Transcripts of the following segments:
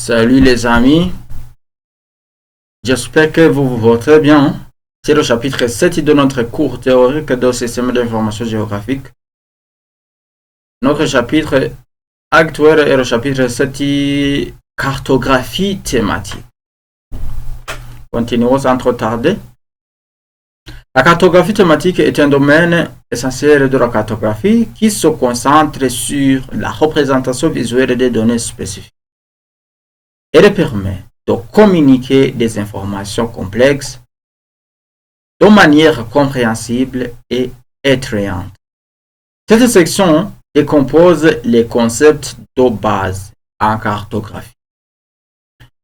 Salut les amis, j'espère que vous vous portez bien. C'est le chapitre 7 de notre cours théorique de système d'information géographique. Notre chapitre actuel est le chapitre 7, cartographie thématique. Continuons sans trop tarder. La cartographie thématique est un domaine essentiel de la cartographie qui se concentre sur la représentation visuelle des données spécifiques. Elle permet de communiquer des informations complexes de manière compréhensible et attrayante. Cette section décompose les concepts de base en cartographie,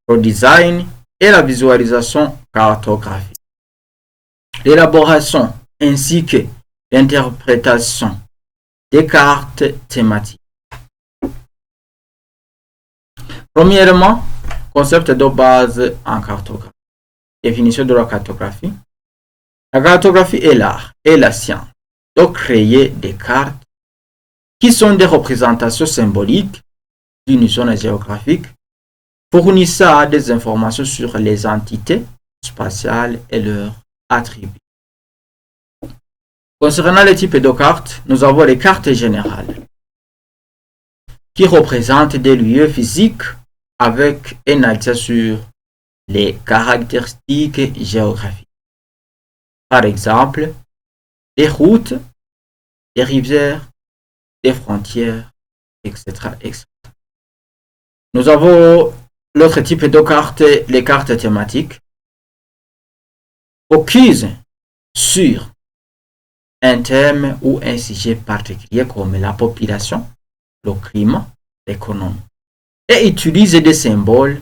le design et la visualisation cartographique, l'élaboration ainsi que l'interprétation des cartes thématiques. Premièrement, concept de base en cartographie. Définition de la cartographie. La cartographie est l'art et la science de créer des cartes qui sont des représentations symboliques d'une zone géographique fournissant des informations sur les entités spatiales et leurs attributs. Concernant les types de cartes, nous avons les cartes générales qui représentent des lieux physiques avec un accent sur les caractéristiques géographiques. Par exemple, les routes, les rivières, les frontières, etc., etc. Nous avons l'autre type de cartes, les cartes thématiques, focus sur un thème ou un sujet particulier comme la population, le climat, l'économie, et utilisent des symboles,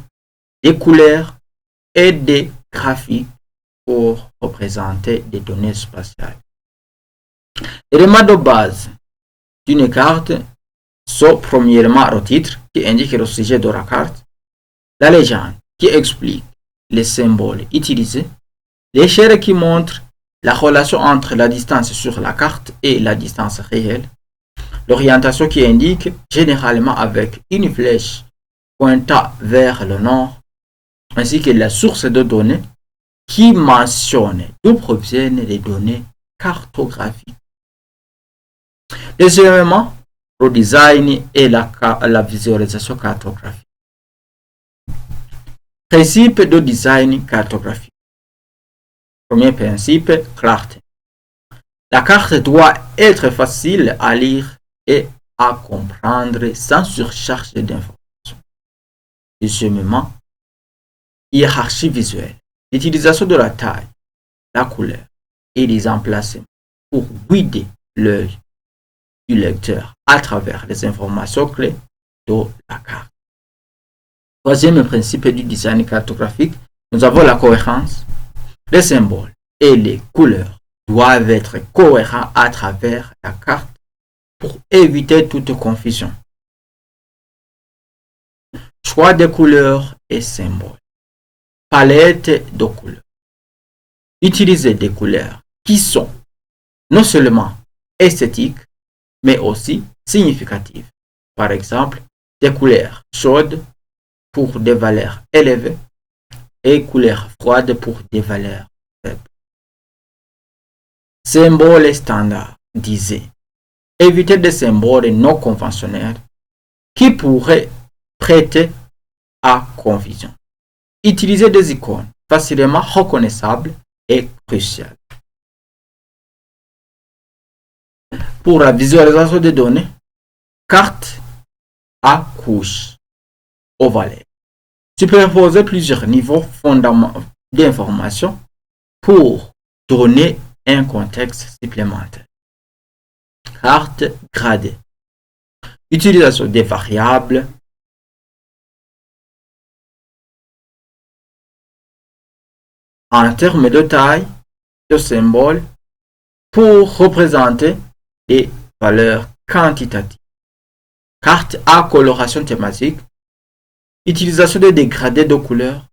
des couleurs et des graphiques pour représenter des données spatiales. Les éléments de base d'une carte sont premièrement le titre qui indique le sujet de la carte, la légende qui explique les symboles utilisés, l'échelle qui montre la relation entre la distance sur la carte et la distance réelle, l'orientation qui indique généralement avec une flèche pointant vers le nord, ainsi que la source de données qui mentionne d'où proviennent les données cartographiques. Deuxièmement, le design et la visualisation cartographique. Principe de design cartographique. Premier principe, clarté. La carte doit être facile à lire et à comprendre sans surcharge d'informations. Deuxièmement, hiérarchie visuelle. L'utilisation de la taille, la couleur et les emplacements pour guider l'œil du lecteur à travers les informations clés de la carte. Troisième principe du design cartographique, nous avons la cohérence. Les symboles et les couleurs doivent être cohérents à travers la carte pour éviter toute confusion. Choix de couleurs et symboles. Palette de couleurs. Utilisez des couleurs qui sont non seulement esthétiques, mais aussi significatives. Par exemple, des couleurs chaudes pour des valeurs élevées et couleurs froides pour des valeurs faibles. Symboles standardisés. Évitez des symboles non conventionnels qui pourraient prêter à confusion. Utilisez des icônes facilement reconnaissables et cruciales. Pour la visualisation des données, carte à couche ovale. Superposer plusieurs niveaux d'information pour donner un contexte supplémentaire. Carte gradée. Utilisation des variables en termes de taille, de symboles pour représenter des valeurs quantitatives. Carte à coloration thématique. Utilisation de dégradés de couleurs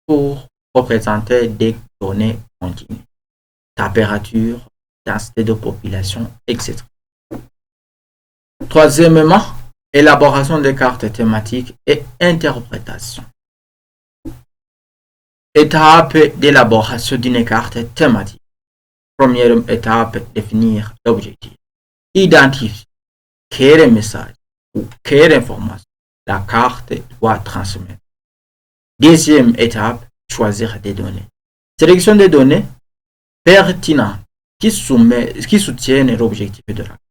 pour représenter des données continues. Température, densité de population, etc. Troisièmement, élaboration des cartes thématiques et interprétation. Étape d'élaboration d'une carte thématique. Première étape, définir l'objectif. Identifier quel message ou quelle information la carte doit transmettre. Deuxième étape, choisir des données. Sélection des données pertinentes qui soutiennent l'objectif de la carte.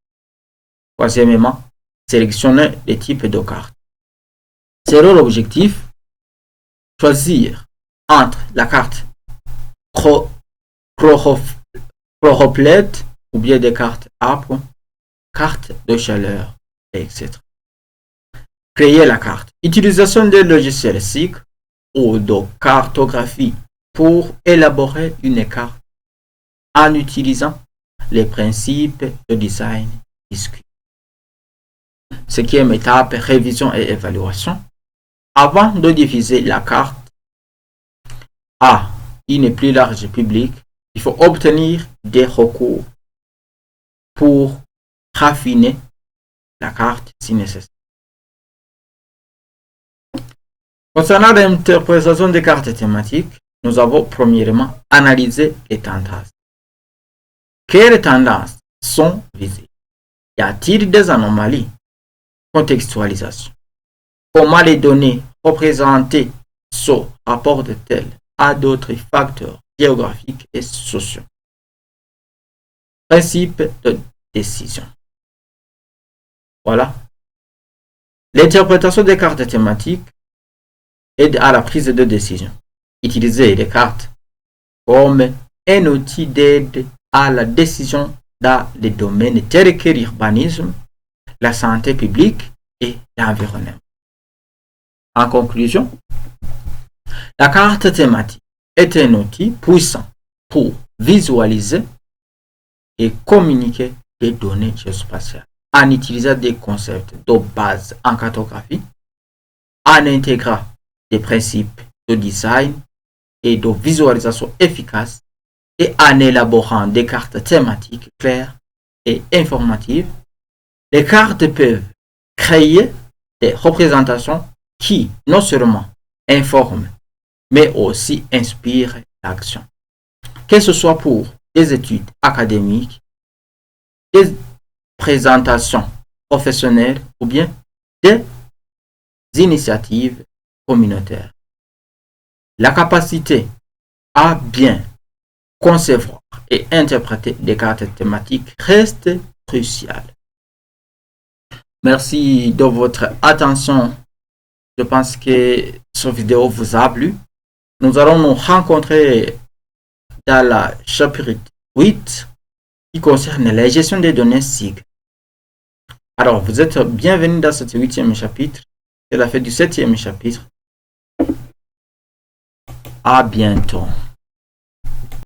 Troisièmement, sélectionner les types de cartes. Selon l'objectif, choisir entre la carte chroplette ou bien des cartes âpres, cartes de chaleur, etc. Créer la carte. Utilisation de logiciels SIG ou de cartographie pour élaborer une carte en utilisant les principes de design discutés. Cinquième étape, révision et évaluation. Avant de diffuser la carte à une plus large public, il faut obtenir des recours pour raffiner la carte si nécessaire. Concernant l'interprétation des cartes thématiques, nous avons premièrement analysé les tendances. Quelles tendances sont visées? Y a-t-il des anomalies? Contextualisation. Comment les données représentées se rapportent-elles à d'autres facteurs géographiques et sociaux? Principe de décision. Voilà. L'interprétation des cartes thématiques aide à la prise de décision. Utiliser les cartes comme un outil d'aide à la décision dans les domaines tels que l'urbanisme, la santé publique et l'environnement. En conclusion, la carte thématique est un outil puissant pour visualiser et communiquer des données géospatiales en utilisant des concepts de base en cartographie, en intégrant des principes de design et de visualisation efficaces et en élaborant des cartes thématiques claires et informatives. Les cartes peuvent créer des représentations qui non seulement informent, mais aussi inspirent l'action. Que ce soit pour des études académiques, des présentations professionnelles ou bien des initiatives communautaires. La capacité à bien concevoir et interpréter des cartes thématiques reste cruciale. Merci de votre attention. Je pense que cette vidéo vous a plu. Nous allons nous rencontrer dans la chapitre 8 qui concerne la gestion des données SIG. Alors, vous êtes bienvenus dans ce 8e chapitre. C'est la fin du 7e chapitre. À bientôt.